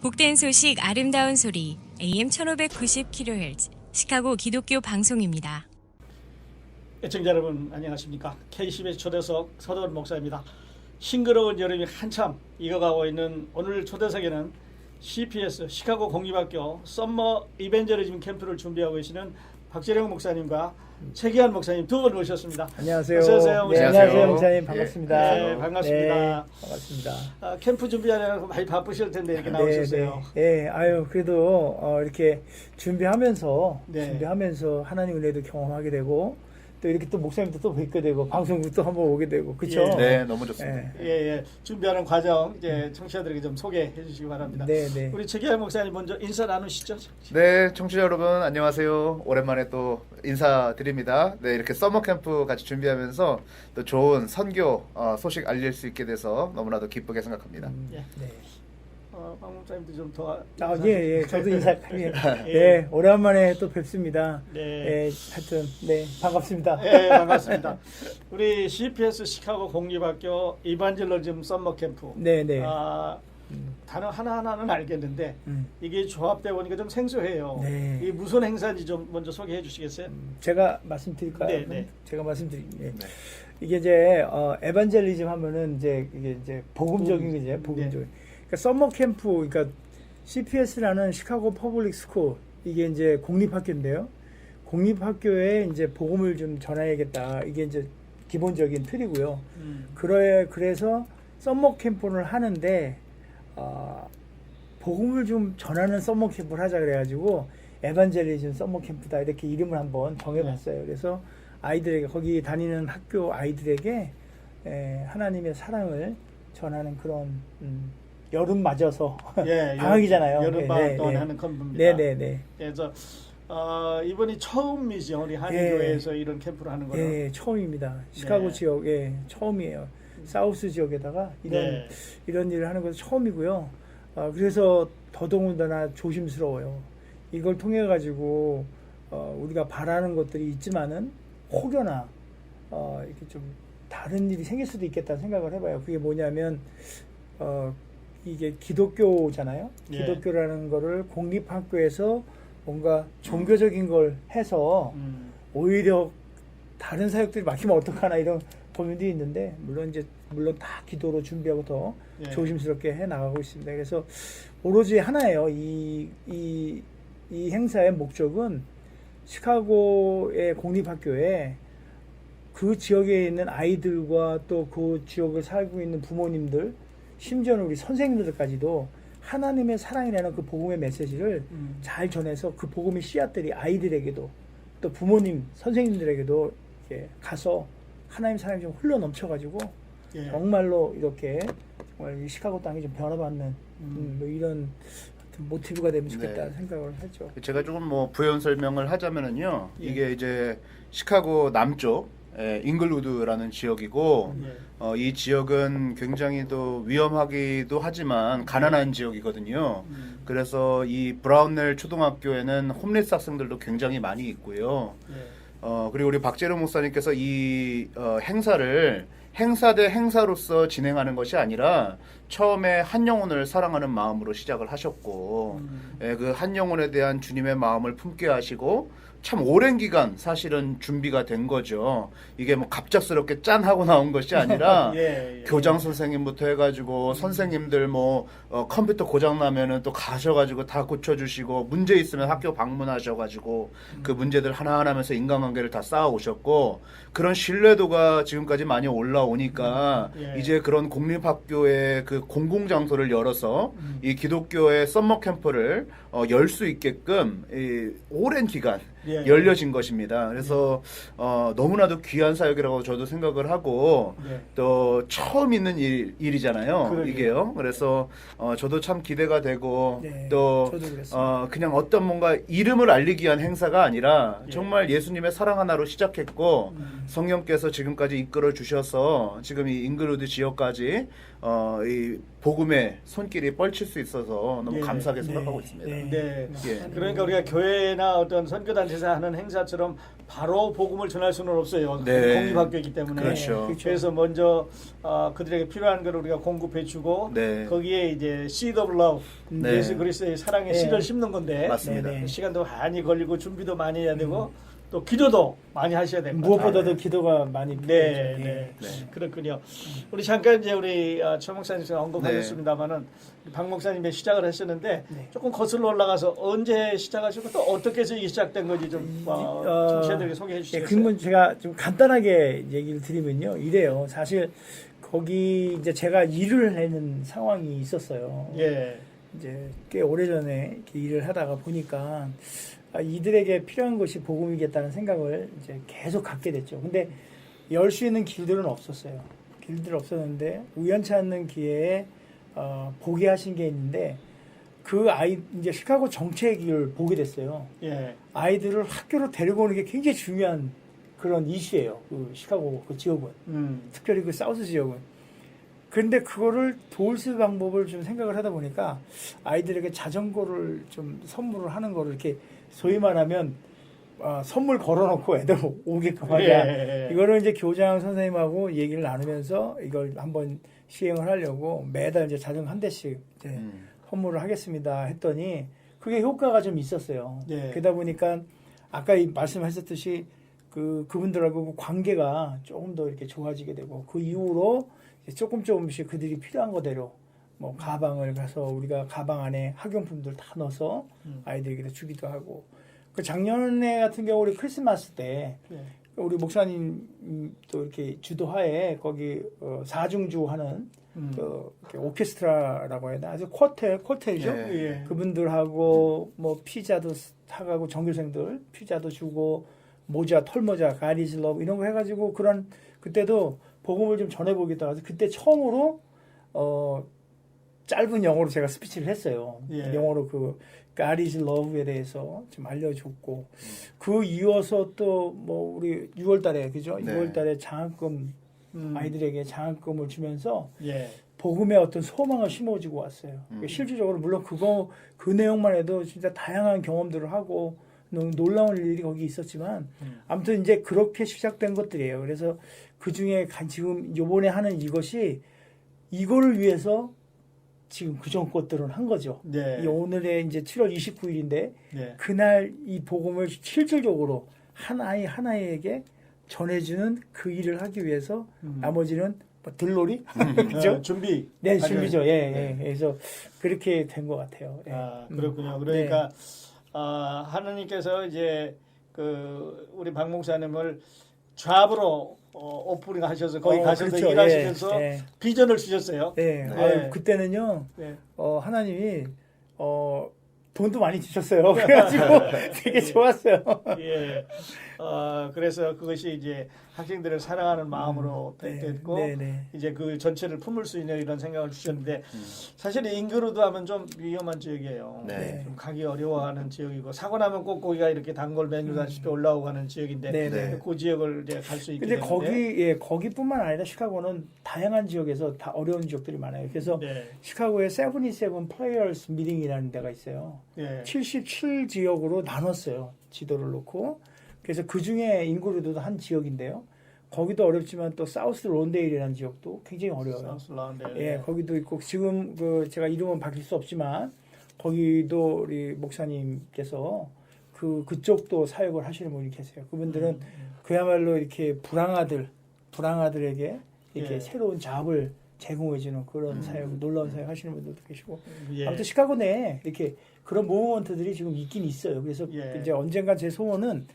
복된 소식 아름다운 소리 AM 1590kHz 시카고 기독교 방송입니다. 애청자 여러분 안녕하십니까? KCBS 초대석 서도원 목사입니다. 싱그러운 여름이 한참 익어가고 있는 오늘 초대석에는 CPS 시카고 공립학교 썸머 이벤저리즘 캠프를 준비하고 계시는 박재령 목사님과 최기한 목사님 두 분 모셨습니다. 안녕하세요. 어서 오세요. 네, 안녕하세요, 목사님. 반갑습니다. 네, 반갑습니다. 네, 반갑습니다. 캠프 준비하느라고 많이 바쁘실 텐데 이렇게 나오셨어요. 네, 아유 그래도 이렇게 준비하면서 네. 하나님 은혜도 경험하게 되고 또 이렇게 또 목사님도 또 뵙게 되고 방송국도 한번 오게 되고 그렇죠? 예. 네, 너무 좋습니다. 예. 준비하는 과정 이제 청취자들에게 좀 소개해 주시기 바랍니다. 네. 우리 최기한 목사님 먼저 인사 나누시죠. 네, 청취자 여러분 안녕하세요. 오랜만에 또 인사드립니다. 네, 이렇게 서머 캠프 같이 준비하면서 또 좋은 선교 소식 알릴 수 있게 돼서 너무나도 기쁘게 생각합니다. 예. 네. 박 목사님도 좀 더. 예. 저도 인사드립니다. 예. 네, 오랜만에 또 뵙습니다. 네. 하여튼 반갑습니다. 네, 반갑습니다. 우리 CPS 시카고 공립학교 이반젤러즘 썸머 캠프. 네. 단어 하나하나는 알겠는데 이게 조합되어 보니까 좀 생소해요. 네. 이게 무슨 행사인지 좀 먼저 소개해 주시겠어요? 제가 말씀드릴까요? 네. 제가 말씀드릴게요. 네. 이게 이제 에반젤리즘 하면은 이게 복음적인 거죠. 복음적인. 그러니까 서머 캠프, 그러니까 CPS라는 시카고 퍼블릭 스쿨, 이게 이제 공립학교인데요. 공립학교에 이제 복음을 좀 전해야겠다. 이게 이제 기본적인 틀이고요. 그래서 서머 캠프를 하는데 복음을 좀 전하는 서머 캠프를 하자 그래가지고 에반젤리즘 서머 캠프다 이렇게 이름을 한번 정해봤어요. 그래서 아이들에게 거기 다니는 학교 아이들에게 하나님의 사랑을 전하는 그런 여름 맞아서 방학이잖아요. 여름방학 동안 하는 캠프입니다. 네네네. 그래서 이번이 처음이죠. 우리 한인교회에서 이런 캠프를 하는 거는. 네, 처음입니다. 시카고 네. 지역에 처음이에요. 사우스 지역에다가 이런 일을 하는 것은 처음이고요. 그래서 더더군다나 조심스러워요. 이걸 통해 가지고 우리가 바라는 것들이 있지만은 혹여나 이렇게 좀 다른 일이 생길 수도 있겠다는 생각을 해봐요. 그게 뭐냐면 이게 기독교잖아요. 예. 기독교라는 거를 공립학교에서 뭔가 종교적인 걸 해서 오히려 다른 사역들이 막히면 어떡하나 이런 고민도 있는데 물론 다 기도로 준비하고 더 조심스럽게 해 나가고 있습니다. 그래서 오로지 하나예요. 이 행사의 목적은 시카고의 공립학교에 그 지역에 있는 아이들과 또 그 지역을 살고 있는 부모님들, 심지어는 우리 선생님들까지도 하나님의 사랑이라는 그 복음의 메시지를 잘 전해서 그 복음의 씨앗들이 아이들에게도 또 부모님, 선생님들에게도 이렇게 가서 하나님 사랑이 좀 흘러 넘쳐가지고 정말로 이렇게 정말 이 시카고 땅이 좀 변화받는 뭐 이런 모티브가 되면 좋겠다 생각을 하죠. 제가 조금 부연 설명을 하자면은요. 이게 이제 시카고 남쪽 잉글우드라는 지역이고 이 지역은 굉장히 또 위험하기도 하지만 가난한 지역이거든요. 그래서 이 브라운넬 초등학교에는 홈리스 학생들도 굉장히 많이 있고요. 그리고 우리 박재룡 목사님께서 이 행사를 행사 대 행사로서 진행하는 것이 아니라 처음에 한 영혼을 사랑하는 마음으로 시작을 하셨고 그 한 영혼에 대한 주님의 마음을 품게 하시고 참 오랜 기간 사실은 준비가 된 거죠. 이게 갑작스럽게 짠 하고 나온 것이 아니라 교장 선생님부터 해가지고 선생님들 컴퓨터 고장 나면은 또 가셔가지고 다 고쳐주시고 문제 있으면 학교 방문하셔가지고 그 문제들 하나하나 하면서 인간관계를 다 쌓아 오셨고 그런 신뢰도가 지금까지 많이 올라오니까 이제 그런 공립학교의 그 공공장소를 열어서 이 기독교의 썸머 캠프를 열 수 있게끔 오랜 기간 열려진 것입니다. 그래서 너무나도 귀한 사역이라고 저도 생각을 하고 또 처음 있는 일이잖아요. 이게요. 그래서 저도 참 기대가 되고 또 그냥 어떤 뭔가 이름을 알리기 위한 행사가 아니라 정말 예수님의 사랑 하나로 시작했고 성령께서 지금까지 이끌어 주셔서 지금 이 잉글우드 지역까지 이 복음의 손길이 뻗칠 수 있어서 너무 예. 감사하게 네. 생각하고 있습니다. 네. 네. 예. 그러니까 우리가 교회나 어떤 선교단체에서 하는 행사처럼 바로 복음을 전할 수는 없어요. 네. 공립학교이기 때문에. 그렇죠. 그래서 먼저 그들에게 필요한 걸 우리가 공급해주고 네. 거기에 이제 seed of love, 네. 예수 그리스도의 사랑의 네. 씨를 심는 건데 맞습니다. 네, 네. 시간도 많이 걸리고 준비도 많이 해야 되고 또 기도도 많이 하셔야 됩니다. 무엇보다도 기도가 많이 네, 필요하죠. 네, 네. 그렇군요. 우리 잠깐 이제 우리 최 목사님께서 언급하셨습니다만은 박 목사님의 시작을 하셨는데 네. 조금 거슬러 올라가서 언제 시작하시고 또 어떻게 해서 이게 시작된 건지 좀 청취자들에게 소개해 예, 주시겠어요? 그러면 제가 좀 간단하게 얘기를 드리면요, 이래요. 사실 거기 이제 제가 일을 하는 상황이 있었어요. 예, 이제 꽤 오래전에 이렇게 일을 하다가 보니까 이들에게 필요한 것이 복음이겠다는 생각을 이제 계속 갖게 됐죠. 근데 열 수 있는 길들은 없었어요. 길들 없었는데 우연치 않는 기회에 보게 하신 게 있는데 그 이제 시카고 정책을 보게 됐어요. 예, 아이들을 학교로 데리고 오는 게 굉장히 중요한 그런 이슈예요. 그 시카고 그 지역은. 특별히 그 사우스 지역은. 그런데 그거를 도울 수 있는 방법을 좀 생각을 하다 보니까 아이들에게 자전거를 좀 선물을 하는 거를 이렇게 소위 말하면 선물 걸어놓고 애들 오게끔 하자. 예. 이거를 이제 교장 선생님하고 얘기를 나누면서 이걸 한번 시행을 하려고 매달 이제 자전거 한 대씩 이제 선물을 하겠습니다 했더니 그게 효과가 좀 있었어요. 예. 그러다 보니까 아까 말씀하셨듯이 그분들하고 관계가 조금 더 이렇게 좋아지게 되고 그 이후로 이제 조금씩 그들이 필요한 거대로 뭐 가방을 가서 우리가 가방 안에 학용품들 다 넣어서 아이들에게 주기도 하고 그 작년에 같은 경우 우리 크리스마스 때 예. 우리 목사님 또 이렇게 주도하에 거기 사중주 하는 이렇게 오케스트라라고 해야 되나 아주 쿼텔이죠. 예. 그분들하고 뭐 피자도 사가고 전교생들 피자도 주고 모자 털모자 가리즈 러브 이런 거 해가지고 그런 그때도 복음을 좀 전해보겠다 해서 그때 처음으로 짧은 영어로 제가 스피치를 했어요. 예. 영어로 그 God is Love에 대해서 좀 알려줬고 그 이어서 또 뭐 우리 6월달에 그죠? 네. 6월달에 장학금 아이들에게 장학금을 주면서 예. 복음의 어떤 소망을 심어주고 왔어요. 실질적으로 물론 그 내용만 해도 진짜 다양한 경험들을 하고 놀라운 일이 거기 있었지만 아무튼 이제 그렇게 시작된 것들이에요. 그래서 그 중에 지금 요번에 하는 이것이 이거를 위해서 지금 그전 것들은 한 거죠. 네. 이 오늘의 이제 7월 29일인데 네. 그날 이 복음을 실질적으로 한 아이 한 아이에게 전해주는 그 일을 하기 위해서 나머지는 뭐 들놀이 그죠? 준비. 네, 준비죠. 예, 네. 예. 그래서 그렇게 된 것 같아요. 예. 그렇군요. 그러니까 하느님께서 이제 우리 박 목사님을 잡으로 오프닝 하셔서 거기 가셔서 그렇죠. 일하시면서 예, 비전을 주셨어요. 예. 네. 아유, 그때는요. 네. 하나님이 돈도 많이 주셨어요. 그래가지고 되게 좋았어요. 예. 그래서 그것이 이제 학생들을 사랑하는 마음으로 됐고 이제 그 전체를 품을 수 있는 이런 생각을 주셨는데 사실 잉그루드 하면 좀 위험한 지역이에요. 네. 좀 가기 어려워하는 지역이고 사고 나면 꼭 거기가 이렇게 단골 메뉴다시피 올라오고 하는 지역인데 네. 그 지역을 이제 갈 수 있게 근데 되는데 거기뿐만 아니라 시카고는 다양한 지역에서 다 어려운 지역들이 많아요. 그래서 네. 시카고에 77 플레이어스 미팅이라는 데가 있어요. 예. 77 지역으로 나눴어요. 지도를 놓고. 그래서 그 중에 잉그루드도 한 지역인데요. 거기도 어렵지만 또 사우스 론데일이라는 지역도 굉장히 어려워요. 사우스 라운드. 예, 거기도 있고 지금 제가 이름은 밝힐 수 없지만 거기도 우리 목사님께서 그쪽도 사역을 하시는 분이 계세요. 그분들은 그야말로 이렇게 불황아들에게 이렇게 예. 새로운 잡을 제공해주는 그런 사역, 놀라운 사역 하시는 분들도 계시고 예. 아무튼 시카고 내에 이렇게 그런 모먼트들이 지금 있긴 있어요. 그래서 예. 이제 언젠가 제 소원은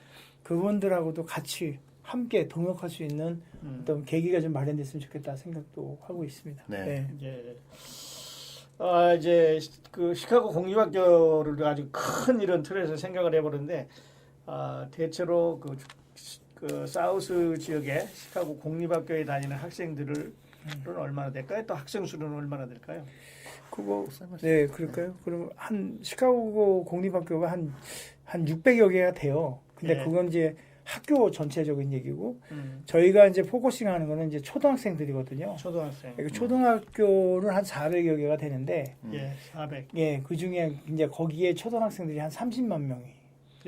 그분들하고도 같이 함께 동역할 수 있는 어떤 계기가 좀 마련됐으면 좋겠다 생각도 하고 있습니다. 네. 예. 이제 그 시카고 공립학교를 아주 큰 이런 틀에서 생각을 해보는데 대체로 그 사우스 지역의 시카고 공립학교에 다니는 학생들은 얼마나 될까요? 또 학생 수는 얼마나 될까요? 네, 그럴까요? 그럼 한 시카고 공립학교가 한 600여 개가 돼요. 근데 예. 그건 이제 학교 전체적인 얘기고 저희가 이제 포커싱하는 거는 이제 초등학생들이거든요. 초등학생. 그러니까 초등학교는 한 400여 개가 되는데 예, 400. 예, 그 중에 이제 거기에 초등학생들이 한 30만 명이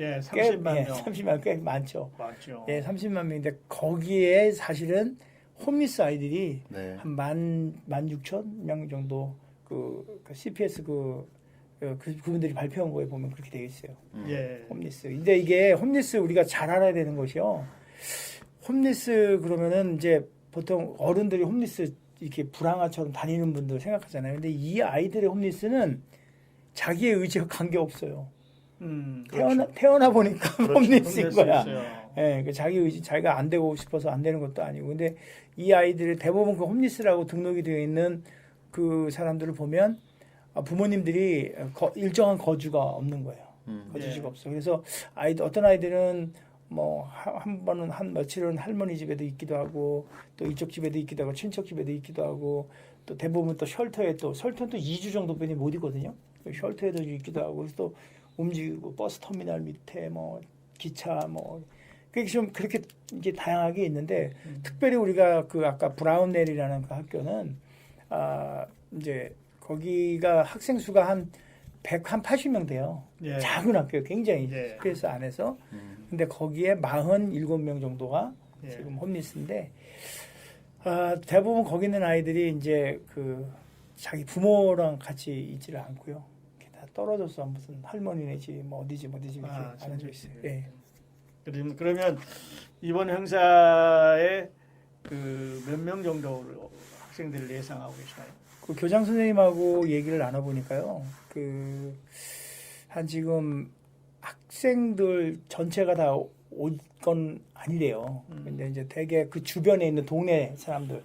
예, 꽤, 30만 예, 명. 30만 꽤 많죠. 맞죠. 예, 30만 명인데 거기에 사실은 홈리스 아이들이 네. 한 16,000명 정도 그 CPS 그분들이 발표한 거에 보면 그렇게 되어 있어요. 예. 홈리스. 근데 이게 홈리스 우리가 잘 알아야 되는 것이요. 홈리스 그러면은 이제 보통 어른들이 홈리스 이렇게 불황아처럼 다니는 분들 생각하잖아요. 근데 이 아이들의 홈리스는 자기의 의지와 관계 없어요. 그렇죠. 태어나 보니까 홈리스인 거야. 있어요. 예, 그 자기 의지, 자기가 안 되고 싶어서 안 되는 것도 아니고. 근데 이 아이들이 대부분 그 홈리스라고 등록이 되어 있는 그 사람들을 보면 부모님들이 일정한 거주가 없는 거예요. 거주지가 예. 없어. 그래서 어떤 아이들은 뭐 한 번은 한 며칠은 할머니 집에도 있기도 하고 또 이쪽 집에도 있기도 하고 친척 집에도 있기도 하고 또 대부분 또 쉘터는 또 2주 정도뿐이 못 있거든요. 쉘터에도 있기도 하고 그래서 또 움직이고 버스 터미널 밑에 뭐 기차 뭐 그게 좀 그렇게 이제 다양하게 있는데 특별히 우리가 그 아까 브라운넬이라는 그 학교는 이제 거기가 학생 수가 한 80명 돼요. 예. 작은 학교예요. 굉장히 예. 스페이스 안에서. 근데 거기에 47명 정도가 예. 지금 홈리스인데 대부분 거기 있는 아이들이 이제 그 자기 부모랑 같이 있지를 않고요. 이렇게 다 떨어져서 무슨 할머니네 집, 뭐 어디지 이렇게 알려져 있어요. 예. 그러면 이번 행사에 그 몇 명 정도 학생들을 예상하고 계시나요? 그 교장 선생님하고 얘기를 나눠보니까요. 한 지금 학생들 전체가 다 올 건 아니래요. 근데 이제 대개 그 주변에 있는 동네 사람들,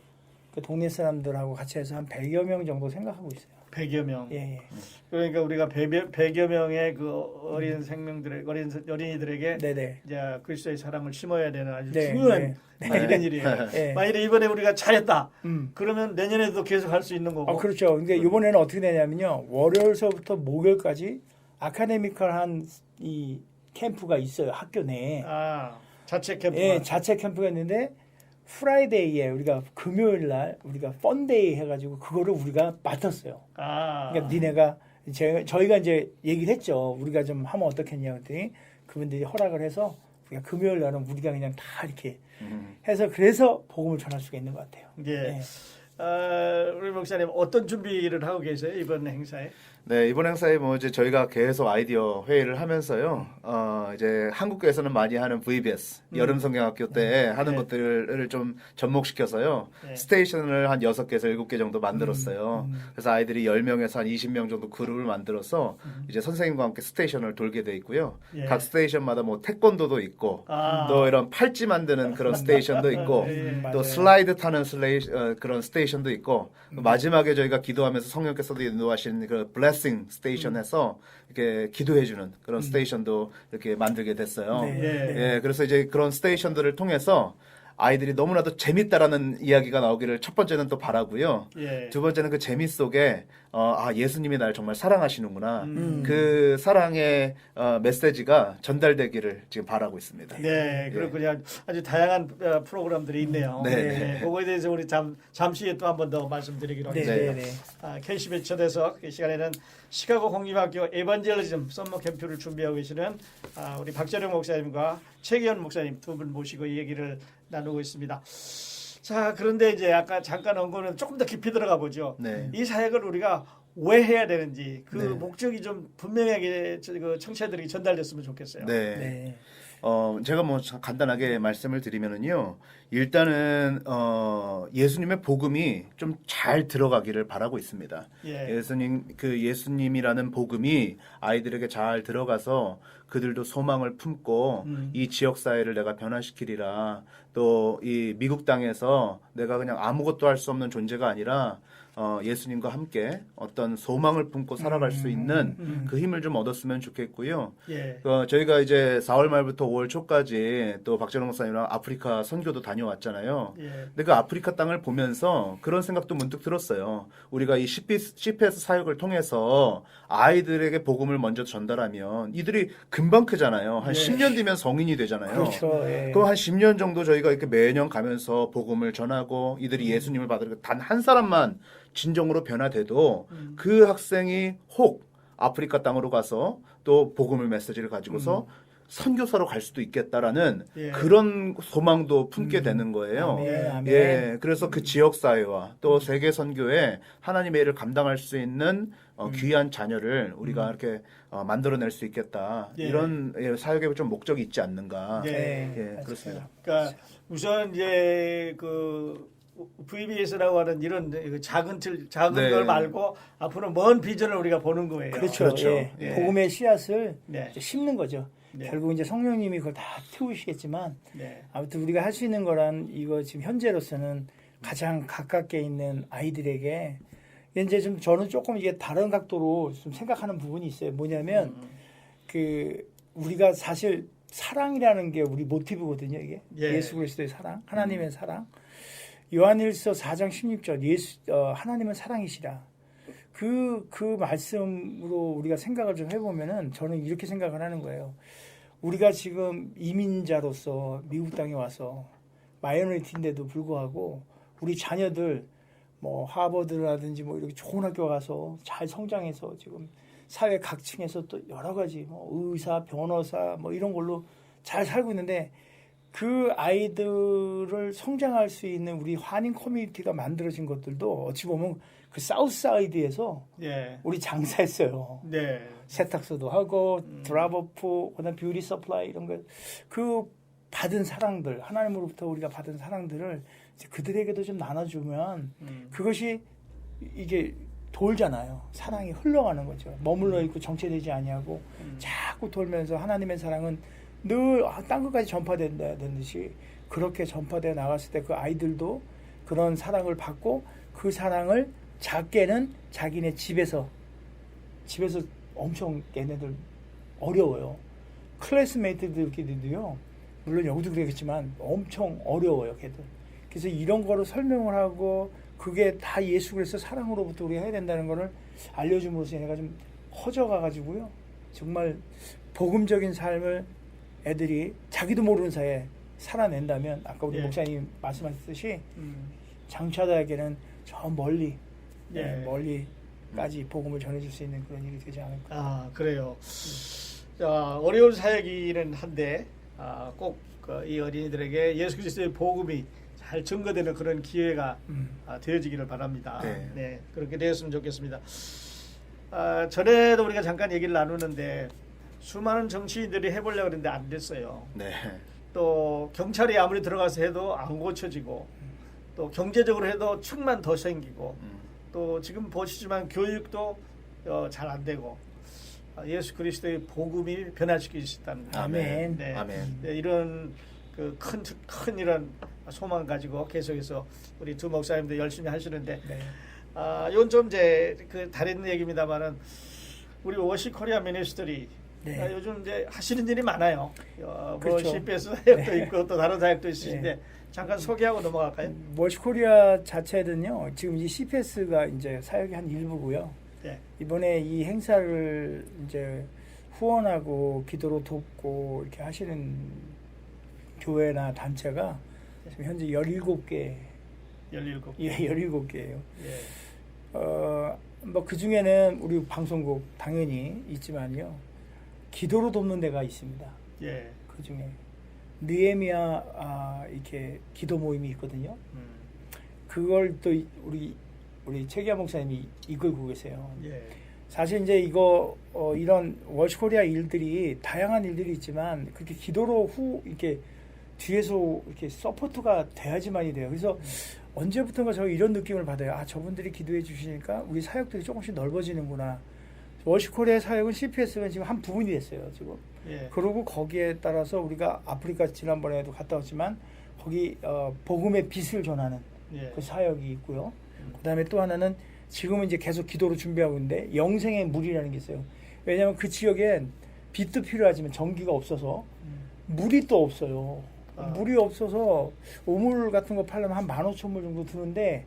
그 동네 사람들하고 같이 해서 한 100여 명 정도 생각하고 있어요. 100여 명. 예, 예. 그러니까 우리가 100여 명의 그 어린 생명들의 어린이들에게 네네. 이제 그리스도의 사랑을 심어야 되는 아주 네, 중요한 네. 이런 일이에요. 네. 만일에 이번에 우리가 잘했다. 음. 그러면 내년에도 계속 할 수 있는 거고. 그렇죠. 근데 이번에는 어떻게 되냐면요. 월요일서부터 목요일까지 아카데미컬한 이 캠프가 있어요. 학교 내에. 자체 캠프. 예, 자체 캠프가 있는데 프라이데이에 우리가 금요일 날 우리가 펀데이 해가지고 그거를 우리가 맡았어요. 그러니까 니네가 저희가 이제 얘기를 했죠. 우리가 좀 하면 어떻겠냐 그랬더니 그분들이 허락을 해서 우리가 금요일 날은 우리가 그냥 다 이렇게 해서 그래서 복음을 전할 수가 있는 것 같아요. 예. 예. 우리 목사님 어떤 준비를 하고 계세요 이번 행사에? 네, 이번 행사에 뭐 이제 저희가 계속 아이디어 회의를 하면서요. 이제 한국교에서는 많이 하는 VBS 여름 성경학교 때 하는 네. 것들을 좀 접목시켜서요. 네. 스테이션을 한 6개에서 7개 정도 만들었어요. 그래서 아이들이 10명에서 한 20명 정도 그룹을 만들어서 이제 선생님과 함께 스테이션을 돌게 돼 있고요. 예. 각 스테이션마다 뭐 태권도도 있고 또 이런 팔찌 만드는 그런 스테이션도 있고 예. 또 슬라이드 타는 그런 스테이션도 있고 마지막에 저희가 기도하면서 성령께서도 인도하신 그 블레싱 스테이션에서 이렇게 기도해주는 그런 스테이션도 이렇게 만들게 됐어요. 네. 예, 그래서 이제 그런 스테이션들을 통해서 아이들이 너무나도 재밌다라는 이야기가 나오기를 첫 번째는 또 바라고요. 예. 두 번째는 그 재미 속에 예수님이 나를 정말 사랑하시는구나. 그 사랑의 메시지가 전달되기를 지금 바라고 있습니다. 네, 그렇군요. 아주 다양한 프로그램들이 있네요. 네. 그거에 대해서 우리 잠시 후에 또 한 번 더 말씀드리기로 네, 하겠습니다. 네, 네. KCB 초대석 이 시간에는 시카고 공립학교 에반젤리즘 썸머 캠프를 준비하고 계시는 우리 박재룡 목사님과 최기현 목사님 두 분 모시고 이 얘기를 나누고 있습니다. 자, 그런데 이제 아까 잠깐 언급은 조금 더 깊이 들어가 보죠. 네. 이 사역을 우리가 왜 해야 되는지 그 네. 목적이 좀 분명하게 그 청취자들에게 전달됐으면 좋겠어요. 네. 네. 제가 뭐 간단하게 말씀을 드리면은요. 일단은 예수님의 복음이 좀 잘 들어가기를 바라고 있습니다. 예. 예수님이라는 복음이 아이들에게 잘 들어가서 그들도 소망을 품고 이 지역 사회를 내가 변화시키리라. 또 이 미국 땅에서 내가 그냥 아무것도 할 수 없는 존재가 아니라 예수님과 함께 어떤 소망을 품고 살아갈 수 있는 그 힘을 좀 얻었으면 좋겠고요. 예. 저희가 이제 4월 말부터 5월 초까지 또 박재롱 목사님이랑 아프리카 선교도 다녀왔잖아요. 예. 근데 그 아프리카 땅을 보면서 그런 생각도 문득 들었어요. 우리가 이 CPS 사역을 통해서 아이들에게 복음을 먼저 전달하면 이들이 금방 크잖아요. 한 예. 10년 뒤면 성인이 되잖아요. 그렇죠. 예. 그럼 한 10년 정도 저희가 이렇게 매년 가면서 복음을 전하고 이들이 예수님을 받으려고 단 한 사람만 진정으로 변화돼도 그 학생이 혹 아프리카 땅으로 가서 또 복음의 메시지를 가지고서 선교사로 갈 수도 있겠다라는 예. 그런 소망도 품게 되는 거예요. 아멘, 아멘. 예, 그래서 그 지역 사회와 또 세계 선교에 하나님의 일을 감당할 수 있는 귀한 자녀를 우리가 이렇게 만들어낼 수 있겠다. 예. 이런 사역에 좀 목적이 있지 않는가. 예. 맞아요. 그렇습니다. 그러니까 우선 이제 그 VBS라고 하는 이런 그 작은 네. 걸 말고 앞으로 먼 비전을 우리가 보는 거예요. 그렇죠. 그렇죠. 예. 예. 복음의 씨앗을 네. 이제 심는 거죠. 네. 결국 이제 성령님이 그걸 다 태우시겠지만 네. 아무튼 우리가 할 수 있는 거란 이거 지금 현재로서는 가장 가깝게 있는 아이들에게 이제 좀 저는 조금 이게 다른 각도로 좀 생각하는 부분이 있어요. 뭐냐면 그 우리가 사실 사랑이라는 게 우리 모티브거든요. 이게 예. 예수 그리스도의 사랑, 하나님의 사랑. 요한일서 4장 16절 하나님은 사랑이시라. 그 말씀으로 우리가 생각을 좀 해보면은 저는 이렇게 생각을 하는 거예요. 우리가 지금 이민자로서 미국 땅에 와서 마이너리티인데도 불구하고 우리 자녀들 뭐 하버드라든지 뭐 이렇게 좋은 학교 가서 잘 성장해서 지금 사회 각층에서 또 여러 가지 뭐 의사, 변호사 뭐 이런 걸로 잘 살고 있는데 그 아이들을 성장할 수 있는 우리 한인 커뮤니티가 만들어진 것들도 어찌 보면 그 사우스사이드에서 예. 우리 장사했어요. 네. 세탁소도 하고 드랍오프, 그다음 뷰티 서플라이 이런 거 그 받은 사랑들 하나님으로부터 우리가 받은 사랑들을 이제 그들에게도 좀 나눠주면 그것이 이게 돌잖아요. 사랑이 흘러가는 거죠. 머물러 있고 정체되지 아니하고 자꾸 돌면서 하나님의 사랑은 늘 딴 것까지 전파된다는 듯이 그렇게 전파되어 나갔을 때 그 아이들도 그런 사랑을 받고 그 사랑을 작게는 자기네 집에서 엄청 얘네들 어려워요. 클래스메이트들끼리도요. 물론 여기도 그러겠지만 엄청 어려워요, 걔들. 그래서 이런 거를 설명을 하고 그게 다 예수 그리스도 사랑으로부터 우리가 해야 된다는 거를 알려줌으로써 얘네가 좀 커져가가지고요. 정말 복음적인 삶을 애들이 자기도 모르는 사이에 살아낸다면 아까 우리 예. 목사님 말씀하셨듯이 장차대에게는 저 멀리 예. 멀리까지 복음을 전해줄 수 있는 그런 일이 되지 않을까. 아, 그래요. 자, 어려운 사역이긴 한데 꼭 이 어린이들에게 예수 그리스도의 복음이 잘 증거되는 그런 기회가 되어지기를 바랍니다. 네. 네, 그렇게 되었으면 좋겠습니다. 전에도 우리가 잠깐 얘기를 나누는데 수많은 정치인들이 해보려고 했는데 안 됐어요. 네. 또 경찰이 아무리 들어가서 해도 안 고쳐지고 또 경제적으로 해도 축만 더 생기고 또 지금 보시지만 교육도 잘 안 되고 예수 그리스도의 복음이 변화시킬 수 있다는 거예요. 아멘. 네. 아멘. 네, 이런 그 큰 이런 소망 가지고 계속해서 우리 두 목사님도 열심히 하시는데 네. 이건 좀 이제 그 다른 얘기입니다만은 우리 워시 코리아 미니스트리 네. 요즘 이제 하시는 일이 많아요. 뭐 그렇죠. CPS 사역도 네. 있고 또 다른 사역도 있으신데 네. 잠깐 소개하고 넘어갈까요? 월시코리아 자체는요. 지금 이 CPS가 이제 사역의 한 일부고요. 네. 이번에 이 행사를 이제 후원하고 기도로 돕고 이렇게 하시는 교회나 단체가 지금 현재 17개 17. 17개예요. 예. 뭐 그 중에는 우리 방송국 당연히 있지만요. 기도로 돕는 데가 있습니다. 예. 그 중에 느헤미야 이렇게 기도 모임이 있거든요. 그걸 또 우리 최기하 목사님이 이끌고 계세요. 예. 사실 이제 이거 이런 월시코리아 일들이 다양한 일들이 있지만 그렇게 기도로 이렇게 뒤에서 이렇게 서포트가 돼야지만이 돼요. 그래서 언제부턴가 저 이런 느낌을 받아요. 저분들이 기도해 주시니까 우리 사역들이 조금씩 넓어지는구나. 월시코리아 사역은 CPS가 지금 한 부분이 됐어요. 지금. 예. 그리고 거기에 따라서 우리가 아프리카 지난번에도 갔다 왔지만 거기 복음의 빛을 전하는 예. 그 사역이 있고요. 그다음에 또 하나는 지금은 이제 계속 기도로 준비하고 있는데 영생의 물이라는 게 있어요. 왜냐하면 그 지역엔 빛도 필요하지만 전기가 없어서 물이 또 없어요. 물이 없어서 우물 같은 거 팔려면 한 15,000불 정도 드는데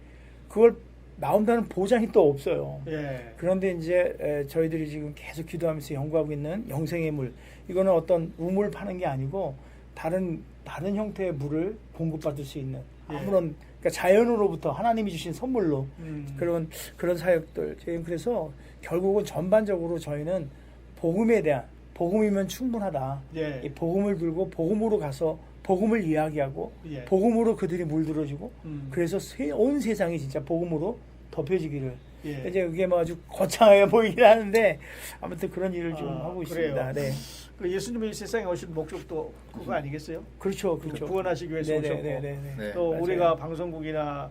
그걸 나온다는 보장이 또 없어요. 예. 그런데 이제 저희들이 지금 계속 기도하면서 연구하고 있는 영생의 물, 이거는 어떤 우물 파는 게 아니고 다른 형태의 물을 공급받을 수 있는 아무런, 그러니까 자연으로부터 하나님이 주신 선물로 그런 사역들. 그래서 결국은 전반적으로 저희는 복음에 대한, 복음이면 충분하다. 예. 이 복음을 들고 복음으로 가서 복음을 이야기하고 예. 복음으로 그들이 물들어주고 그래서 온 세상이 진짜 복음으로 덮여지기를. 예. 이제 그게 뭐 아주 거창하게 보이긴 하는데 아무튼 그런 일을 좀 하고 그래요. 있습니다. 네. 그 예수님이 이 세상에 오신 목적도 그거 아니겠어요? 그렇죠, 그렇죠. 구원하시기 위해서 오셨고 네. 또 맞아요. 우리가 방송국이나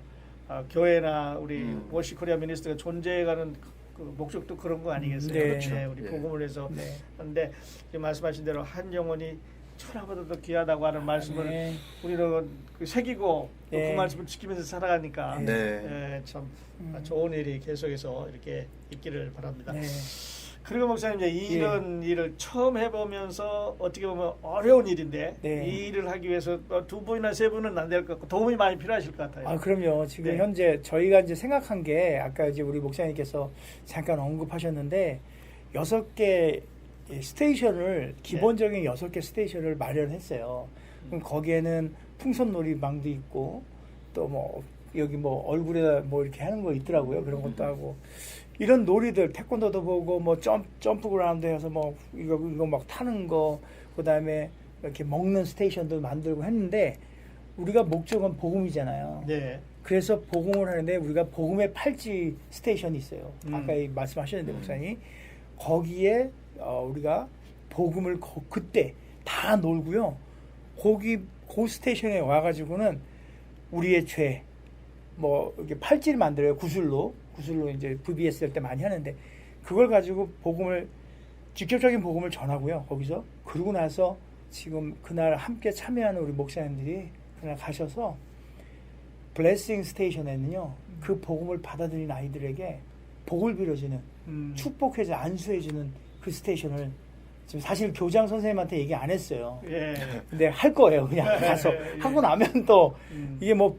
교회나 우리 워시 코리아 미니스트가 존재해가는 그 목적도 그런 거 아니겠어요? 네. 그렇죠. 우리 예. 복음을 해서 네. 하는데 지금 말씀하신 대로 한 영혼이 천하보다도 귀하다고 하는 말씀을 네. 우리는 그 새기고 또 네. 그 말씀을 지키면서 살아가니까 네. 예, 참 좋은 일이 계속해서 이렇게 있기를 바랍니다. 네. 그리고 목사님 이제 이런 일을 처음 해보면서 어떻게 보면 어려운 일인데 네. 이 일을 하기 위해서 두 분이나 세 분은 안 될 것 같고 도움이 많이 필요하실 것 같아요. 아, 그럼요. 지금 네. 현재 저희가 이제 생각한 게 아까 이제 우리 목사님께서 잠깐 언급하셨는데 6개 스테이션을 기본적인 6개 스테이션을 마련했어요. 그럼 거기에는 풍선놀이방도 있고 또 뭐 여기 뭐 얼굴에 뭐 이렇게 하는 거 있더라고요. 그런 것도 하고 이런 놀이들 태권도도 보고 뭐 점프 그라운드 해서 뭐 이거 막 타는 거 그다음에 이렇게 먹는 스테이션도 만들고 했는데 우리가 목적은 복음이잖아요. 네. 그래서 복음을 하는데 우리가 복음의 팔찌 스테이션이 있어요. 아까 말씀하셨는데 목사님 거기에 우리가 복음을 그때 다 놀고요. 그 스테이션에 와가지고는 우리의 죄, 뭐 이렇게 팔찌를 만들어요. 구슬로 이제 VBS 할 때 많이 하는데 그걸 가지고 직접적인 복음을 전하고요. 거기서 그러고 나서 지금 그날 함께 참여하는 우리 목사님들이 그날 가셔서 블레싱 스테이션에는요 그 복음을 받아들인 아이들에게 복을 빌어주는 축복해서 안수해주는 그 스테이션을 지금 사실 교장 선생님한테 얘기 안 했어요. 예. 근데 할 거예요. 그냥 가서 예. 하고 나면 또 이게 뭐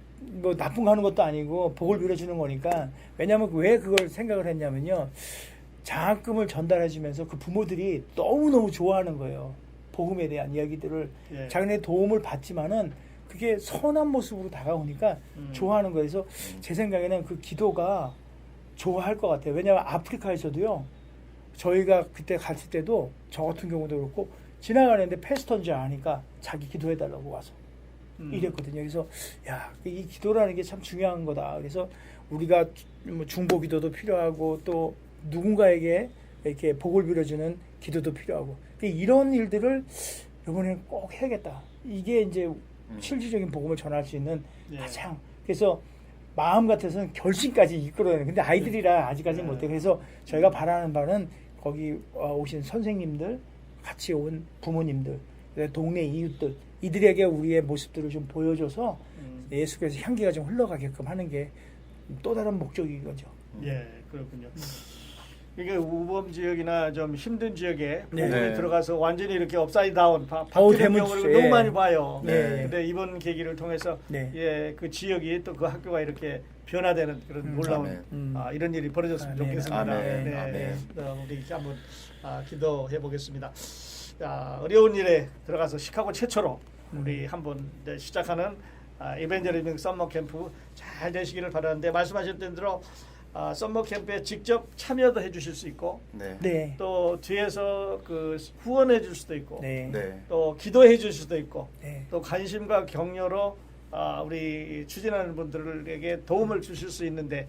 나쁜 거 하는 것도 아니고 복을 빌어주는 거니까. 왜냐하면 왜 그걸 생각을 했냐면요 장학금을 전달해주면서 그 부모들이 너무너무 좋아하는 거예요. 복음에 대한 이야기들을 예. 자기네 도움을 받지만은 그게 선한 모습으로 다가오니까 좋아하는 거예요. 그래서 제 생각에는 그 기도가 좋아할 것 같아요. 왜냐하면 아프리카에서도요 저희가 그때 갔을 때도 저 같은 경우도 그렇고 지나가는데 패스터인 줄 아니까 자기 기도해달라고 와서 이랬거든요. 그래서 이 기도라는 게 참 중요한 거다. 그래서 우리가 뭐 중보 기도도 필요하고 또 누군가에게 이렇게 복을 빌어주는 기도도 필요하고 이런 일들을 이번에 꼭 해야겠다. 이게 이제 실질적인 복음을 전할 수 있는 가장 그래서 마음 같아서는 결심까지 이끌어내는. 근데 아이들이라 아직까지는 못해. 그래서 저희가 바라는 바는 거기 오신 선생님들, 같이 온 부모님들, 동네 이웃들 이들에게 우리의 모습들을 좀 보여줘서 예수께서 향기가 좀 흘러가게끔 하는 게 또 다른 목적인 거죠. 예, 그렇군요. 이게 우범 지역이나 좀 힘든 지역에 복음이 네. 들어가서 완전히 이렇게 업사이드 다운 바뀌는 되면 경우를 진짜, 너무 많이 봐요. 네. 근데 이번 계기를 통해서 네. 그 지역이 또 그 학교가 이렇게 변화되는 그런 놀라운 이런 일이 벌어졌으면 아멘. 좋겠습니다. 아멘. 네. 아멘. 우리 이렇게 한번 기도해 보겠습니다. 어려운 일에 들어가서 시카고 최초로 우리 한번 이제 시작하는 이벤저리밍 썸머 캠프 잘 되시기를 바라는데 말씀하셨던 대로 썸머 캠프에 직접 참여도 해주실 수 있고 네. 네. 또 뒤에서 그 후원해 줄 수도 있고 네. 네. 또 기도해 줄 수도 있고 네. 또 관심과 격려로 우리 추진하는 분들에게 도움을 주실 수 있는데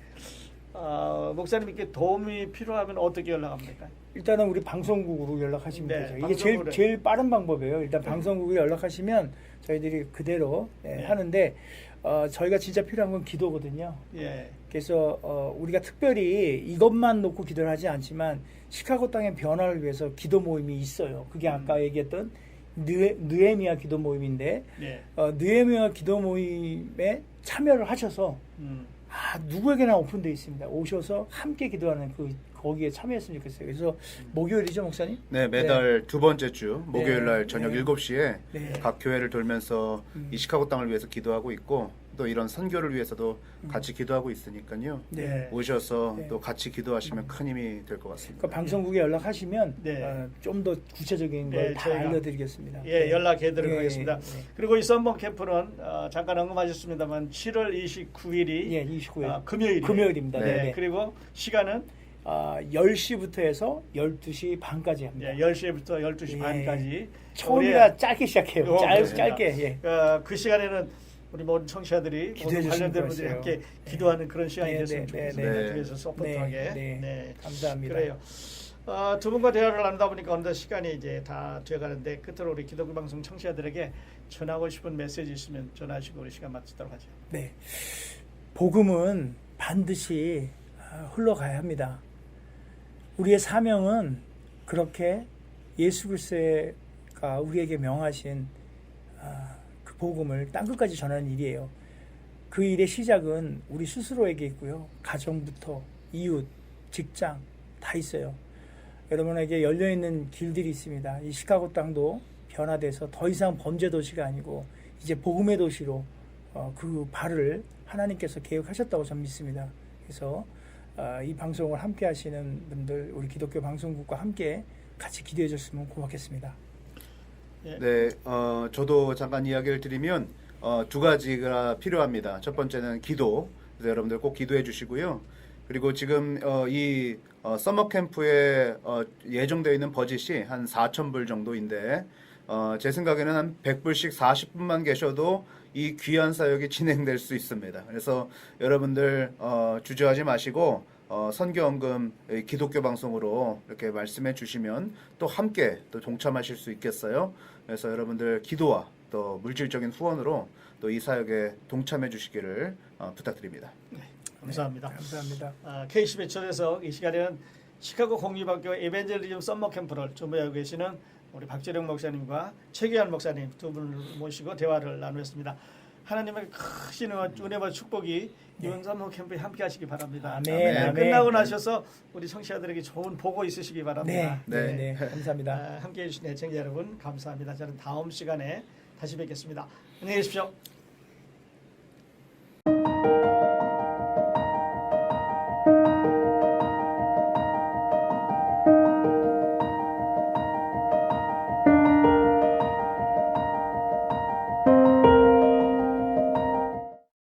목사님께 도움이 필요하면 어떻게 연락합니까? 일단은 우리 방송국으로 연락하시면 네, 되죠. 이게 방송국으로. 제일 빠른 방법이에요. 일단 방송국에 연락하시면 저희들이 그대로 하는데 저희가 진짜 필요한 건 기도거든요. 예. 그래서 우리가 특별히 이것만 놓고 기도를 하지 않지만 시카고 땅의 변화를 위해서 기도 모임이 있어요. 그게 아까 얘기했던 느헤미야 기도 모임인데 예. 느헤미야 기도 모임에 참여를 하셔서 누구에게나 오픈되어 있습니다. 오셔서 함께 기도하는 거기에 참여했으면 좋겠어요. 그래서 목요일이죠, 목사님? 네, 매달 두 번째 주 목요일 날 네. 저녁 네. 7시에 네. 각 교회를 돌면서 이 시카고 땅을 위해서 기도하고 있고 또 이런 선교를 위해서도 같이 기도하고 있으니까요. 네. 오셔서 네. 또 같이 기도하시면 큰 힘이 될 것 같습니다. 그 방송국에 연락하시면 네. 좀 더 구체적인 걸 네, 다 저희가 알려드리겠습니다. 예, 연락해드리도록 예, 하겠습니다. 예. 그리고 이 썸머 캠프는 잠깐 언급하셨습니다만 7월 29일이 예, 29일 금요일입니다. 네. 네. 네. 그리고 시간은 10시부터 해서 12시 반까지 합니다. 예, 10시부터 12시 예. 반까지. 처음이라 짧게 시작해요. 그렇습니다. 짧게. 예. 그 시간에는 우리 모든 청취자들이 기도해 모든 관련된 주시면 분들이 좋겠어요. 함께 기도하는 그런 시간이 네, 됐으면 네, 좋겠습니다. 네, 네. 그래서 서포트하게. 네. 감사합니다. 그래요. 두 분과 대화를 나누다 보니까 어느덧 시간이 이제 다 돼가는데 끝으로 우리 기독교 방송 청취자들에게 전하고 싶은 메시지 있으면 전하시고 우리 시간 마치도록 하죠. 네. 복음은 반드시 흘러가야 합니다. 우리의 사명은 그렇게 예수 그리스도가 우리에게 명하신 그 복음을 땅끝까지 전하는 일이에요. 그 일의 시작은 우리 스스로에게 있고요. 가정부터 이웃, 직장 다 있어요. 여러분에게 열려있는 길들이 있습니다. 이 시카고 땅도 변화돼서 더 이상 범죄 도시가 아니고 이제 복음의 도시로 그 발을 하나님께서 계획하셨다고 저는 믿습니다. 그래서 이 방송을 함께 하시는 분들, 우리 기독교 방송국과 함께 같이 기도해 줬으면 고맙겠습니다. 네, 저도 잠깐 이야기를 드리면 두 가지가 필요합니다. 첫 번째는 기도. 그래서 여러분들 꼭 기도해 주시고요. 그리고 지금 이 서머 캠프에 예정되어 있는 버짓이 한 4,000불 정도인데 제 생각에는 한 100불씩 40분만 계셔도 이 귀한 사역이 진행될 수 있습니다. 그래서 여러분들 주저하지 마시고 선교헌금 기독교 방송으로 이렇게 말씀해 주시면 또 함께 또 동참하실 수 있겠어요. 그래서 여러분들 기도와 또 물질적인 후원으로 또 이 사역에 동참해 주시기를 부탁드립니다. 감사합니다. 네, 감사합니다. K10의 초대석 이 시간에는 시카고 공립학교 에벤젤리즘 썸머 캠프를 주무하고 계시는 우리 박재령 목사님과 최기환 목사님 두 분을 모시고 대화를 나누었습니다. 하나님의 크신 은혜와 축복이 이번 썸머 캠프에 함께 하시기 바랍니다. 아멘, 아멘. 끝나고 나셔서 우리 청취자들에게 좋은 보고 있으시기 바랍니다. 네, 감사합니다. 함께해 주신 애청자 여러분 감사합니다. 저는 다음 시간에 다시 뵙겠습니다. 안녕히 계십시오.